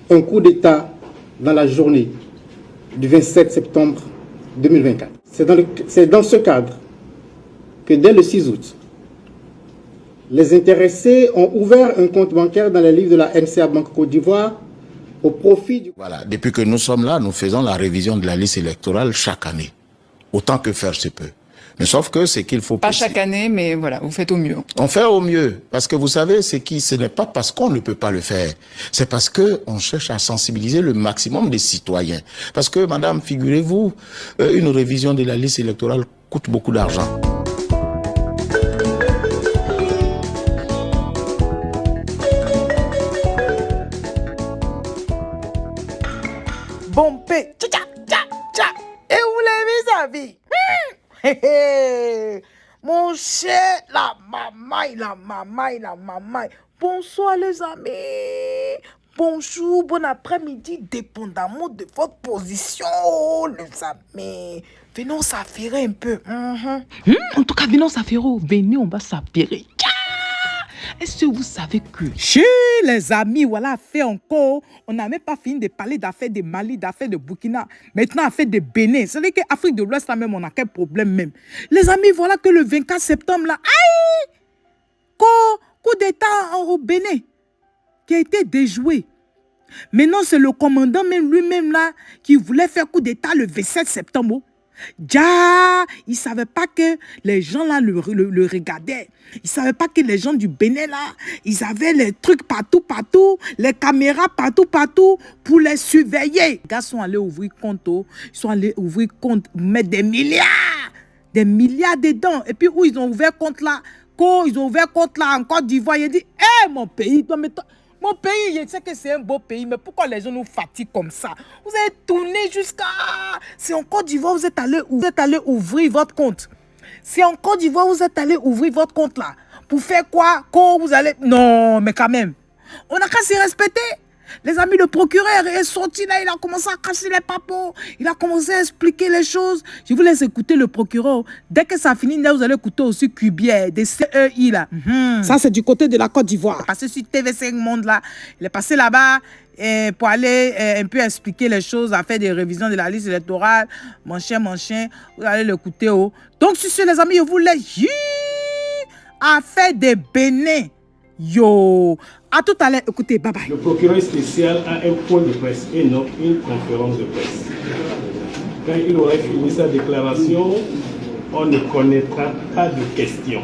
un coup d'État dans la journée du 27 septembre 2024. C'est dans ce cadre que dès le 6 août, les intéressés ont ouvert un compte bancaire dans les livres de la NCA Banque Côte d'Ivoire au profit du... Voilà, depuis que nous sommes là, nous faisons la révision de la liste électorale chaque année, autant que faire se peut. Mais sauf que c'est qu'il faut... Pas chaque année, mais voilà, vous faites au mieux. On fait au mieux, parce que vous savez, ce n'est pas parce qu'on ne peut pas le faire, c'est parce qu'on cherche à sensibiliser le maximum des citoyens. Parce que, madame, figurez-vous, une révision de la liste électorale coûte beaucoup d'argent. Bompé, tcha tcha tcha. Et vous l'avez vu, mon cher, la maman. Bonsoir les amis. Bonjour, bon après-midi, dépendamment de votre position, les amis. Venons s'affairer un peu. En tout cas, venons s'affairer. Venez, on va s'affairer. Est-ce que vous savez que... Chez les amis, voilà, fait encore. On n'a même pas fini de parler d'affaires de Mali, d'affaires de Burkina. Maintenant, affaires de Bénin. C'est-à-dire qu'Afrique de l'Ouest, là même, on a quel problème même. Les amis, voilà que le 24 septembre, là, aïe, coup d'État au Bénin, qui a été déjoué. Maintenant, c'est le commandant même lui-même, là, qui voulait faire coup d'État le 27 septembre. Ja, il ne savait pas que les gens là le regardaient. Il ne savait pas que les gens du Bénin là, ils avaient les trucs partout, les caméras partout pour les surveiller. Les gars sont allés ouvrir compte, mettre des milliards dedans. Et puis où ils ont ouvert compte là, quand ils ont ouvert compte là en Côte d'Ivoire, ils ont dit, mon pays, mon pays, je sais que c'est un beau pays, mais pourquoi les gens nous fatiguent comme ça? Vous avez tourné jusqu'à... C'est en Côte d'Ivoire, vous êtes allé ouvrir votre compte. C'est en Côte d'Ivoire, vous êtes allé ouvrir votre compte là. Pour faire quoi? Quand vous allez... Non, mais quand même. On n'a qu'à s'y respecter. Les amis, le procureur est sorti là, il a commencé à casser les papos. Il a commencé à expliquer les choses. Je vous laisse écouter le procureur. Dès que ça finit, là, vous allez écouter aussi Cubier, des CEI là. Ça, c'est du côté de la Côte d'Ivoire. Il est passé sur TV5 Monde là. Il est passé là-bas pour aller un peu expliquer les choses, à faire des révisions de la liste électorale. Mon chien, vous allez l'écouter. Donc, sur ce, les amis, je vous laisse affaire des Bénin. Yo, à tout à l'heure, écoutez, bye bye. Le procureur spécial a un point de presse et non une conférence de presse. Quand il aurait fini sa déclaration, on ne connaîtra pas de questions.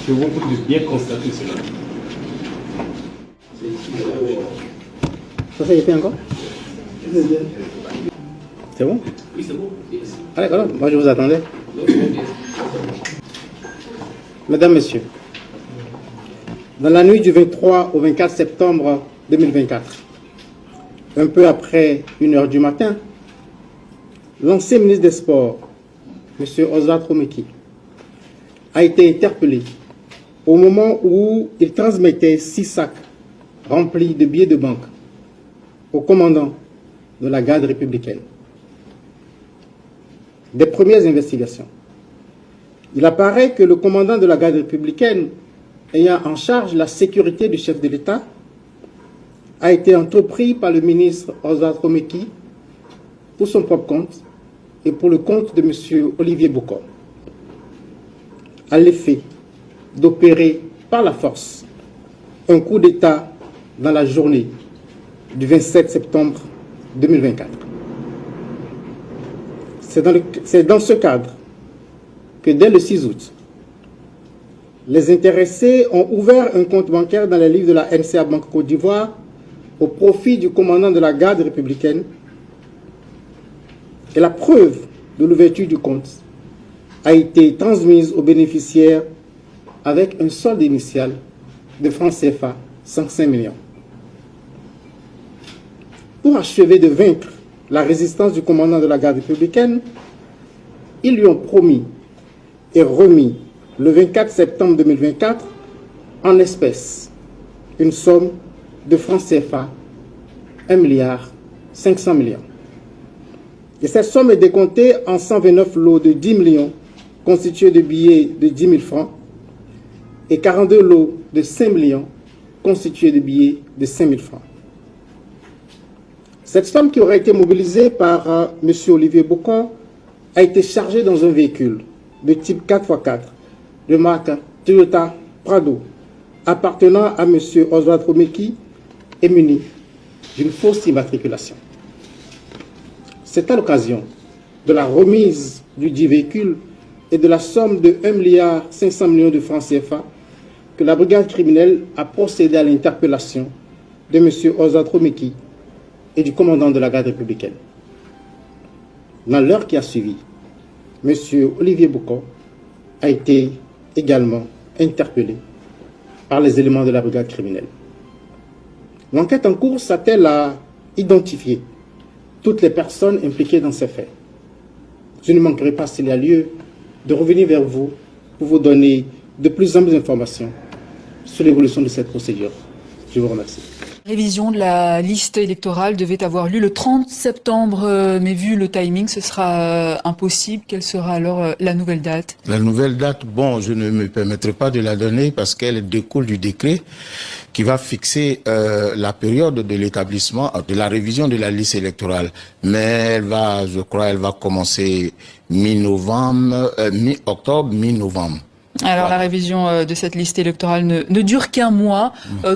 Je vous prie de bien constater cela. Ça y est fait encore? C'est bon? Oui, c'est bon. Allez, alors, moi je vous attendais. Mesdames, Messieurs, dans la nuit du 23 au 24 septembre 2024, un peu après 1h du matin, l'ancien ministre des Sports, M. Oswald Romeki, a été interpellé au moment où il transmettait 6 sacs remplis de billets de banque au commandant de la garde républicaine. Des premières investigations. Il apparaît que le commandant de la garde républicaine, ayant en charge la sécurité du chef de l'État, a été entrepris par le ministre Oswald Romeki pour son propre compte et pour le compte de M. Olivier Bokor, à l'effet d'opérer par la force un coup d'État dans la journée du 27 septembre 2024. C'est dans ce cadre que dès le 6 août, les intéressés ont ouvert un compte bancaire dans les livres de la NCA Banque Côte d'Ivoire au profit du commandant de la garde républicaine. Et la preuve de l'ouverture du compte a été transmise aux bénéficiaires avec un solde initial de francs CFA 105 millions. Pour achever de vaincre la résistance du commandant de la garde républicaine, ils lui ont promis et remis le 24 septembre 2024 en espèces une somme de francs CFA 1,5 milliard. Et cette somme est décomptée en 129 lots de 10 millions constitués de billets de 10 000 francs et 42 lots de 5 millions constitués de billets de 5 000 francs. Cette somme qui aurait été mobilisée par M. Olivier Bocon a été chargée dans un véhicule de type 4x4 de marque Toyota Prado appartenant à M. Oswald Romeki et muni d'une fausse immatriculation. C'est à l'occasion de la remise du dit véhicule et de la somme de 1,5 milliard de francs CFA que la brigade criminelle a procédé à l'interpellation de M. Oswald Romeki et du commandant de la garde républicaine. Dans l'heure qui a suivi, M. Olivier Bocon a été également interpellé par les éléments de la brigade criminelle. L'enquête en cours s'attelle à identifier toutes les personnes impliquées dans ces faits. Je ne manquerai pas, s'il y a lieu, de revenir vers vous pour vous donner de plus amples informations sur l'évolution de cette procédure. Je vous remercie. Révision de la liste électorale devait avoir lieu le 30 septembre, mais vu le timing, ce sera impossible. Quelle sera alors la nouvelle date? La nouvelle date, bon, je ne me permettrai pas de la donner parce qu'elle découle du décret qui va fixer la période de l'établissement, de la révision de la liste électorale. Mais elle va, je crois, elle va commencer mi-novembre, mi-octobre, mi-novembre. Alors la révision de cette liste électorale ne dure qu'un mois,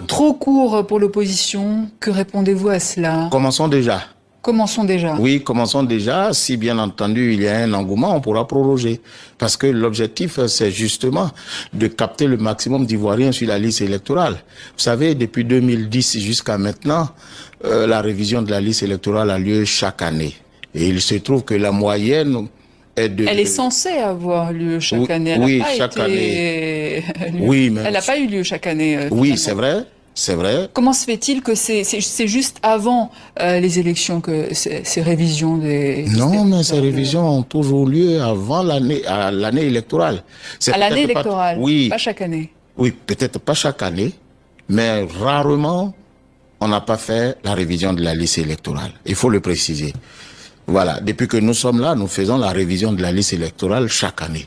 trop court pour l'opposition. Que répondez-vous à cela? Commençons déjà. Commençons déjà. Oui, commençons déjà. Si bien entendu il y a un engouement, on pourra proroger. Parce que l'objectif, c'est justement de capter le maximum d'Ivoiriens sur la liste électorale. Vous savez, depuis 2010 jusqu'à maintenant, la révision de la liste électorale a lieu chaque année. Et il se trouve que la moyenne... Elle est censée avoir lieu chaque année. Elle oui, pas chaque année. Oui, mais elle n'a pas eu lieu chaque année. Oui, c'est vrai. C'est vrai. Comment se fait-il que c'est juste avant les élections que ces révisions des... Non, mais ces révisions ont toujours lieu avant l'année électorale. À l'année électorale, oui, pas chaque année. Oui, peut-être pas chaque année, mais rarement on n'a pas fait la révision de la liste électorale. Il faut le préciser. Voilà, depuis que nous sommes là, nous faisons la révision de la liste électorale chaque année,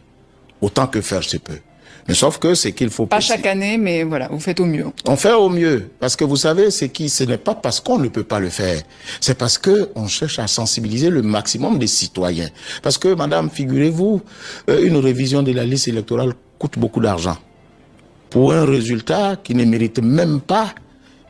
autant que faire se peut. Mais sauf que c'est qu'il faut... Pas chaque année, mais voilà, vous faites au mieux. On fait au mieux, parce que vous savez, ce n'est pas parce qu'on ne peut pas le faire, c'est parce que on cherche à sensibiliser le maximum des citoyens. Parce que, madame, figurez-vous, une révision de la liste électorale coûte beaucoup d'argent, pour un résultat qui ne mérite même pas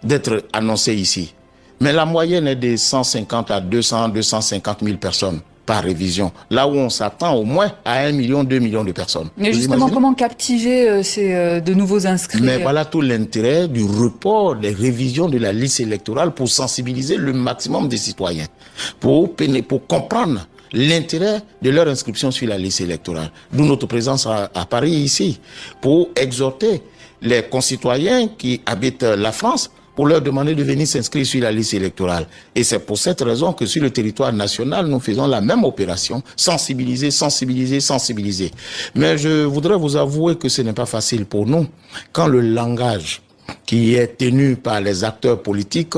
d'être annoncé ici. Mais la moyenne est de 150 à 200, 250 000 personnes par révision. Là où on s'attend au moins à 1 million, 2 millions de personnes. Mais justement, comment captiver ces de nouveaux inscrits? Mais voilà tout l'intérêt du report des révisions de la liste électorale pour sensibiliser le maximum des citoyens, pour comprendre l'intérêt de leur inscription sur la liste électorale. D'où notre présence à Paris ici, pour exhorter les concitoyens qui habitent la France pour leur demander de venir s'inscrire sur la liste électorale. Et c'est pour cette raison que sur le territoire national, nous faisons la même opération, sensibiliser, sensibiliser, sensibiliser. Mais je voudrais vous avouer que ce n'est pas facile pour nous, quand le langage qui est tenu par les acteurs politiques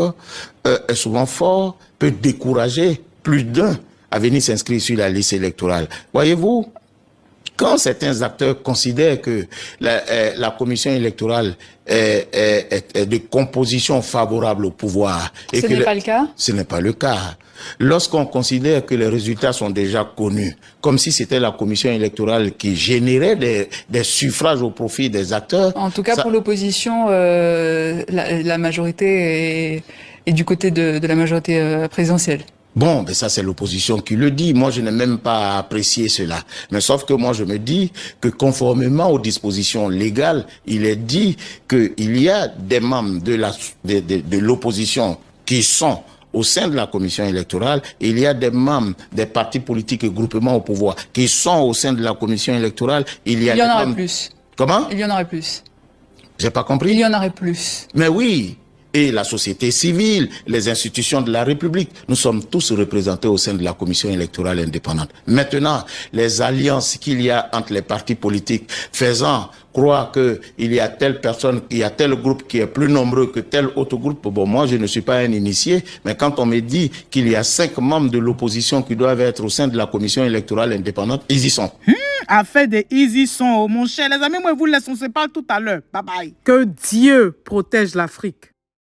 est souvent fort, peut décourager plus d'un à venir s'inscrire sur la liste électorale. Voyez-vous, quand certains acteurs considèrent que la commission électorale est de composition favorable au pouvoir... et ce n'est pas le cas? Ce n'est pas le cas. Lorsqu'on considère que les résultats sont déjà connus, comme si c'était la commission électorale qui générait des suffrages au profit des acteurs... En tout cas, pour l'opposition, la majorité est du côté de la majorité présidentielle. Bon, ben ça c'est l'opposition qui le dit. Moi, je n'ai même pas apprécié cela. Mais sauf que moi, je me dis que conformément aux dispositions légales, il est dit qu'il y a des membres de l'opposition qui sont au sein de la commission électorale, et il y a des membres des partis politiques et groupements au pouvoir qui sont au sein de la commission électorale. Il y en aurait plus. Comment? Il y en aurait plus. J'ai pas compris? Il y en aurait plus. Mais oui. Et la société civile, les institutions de la République, nous sommes tous représentés au sein de la commission électorale indépendante. Maintenant, les alliances qu'il y a entre les partis politiques faisant croire qu'il y a telle personne, il y a tel groupe qui est plus nombreux que tel autre groupe, bon, moi je ne suis pas un initié, mais quand on me dit qu'il y a 5 membres de l'opposition qui doivent être au sein de la commission électorale indépendante, ils y sont. Affaire des easy sont, mon cher, les amis, moi, vous laisse, on se parle tout à l'heure. Bye bye. Que Dieu protège l'Afrique.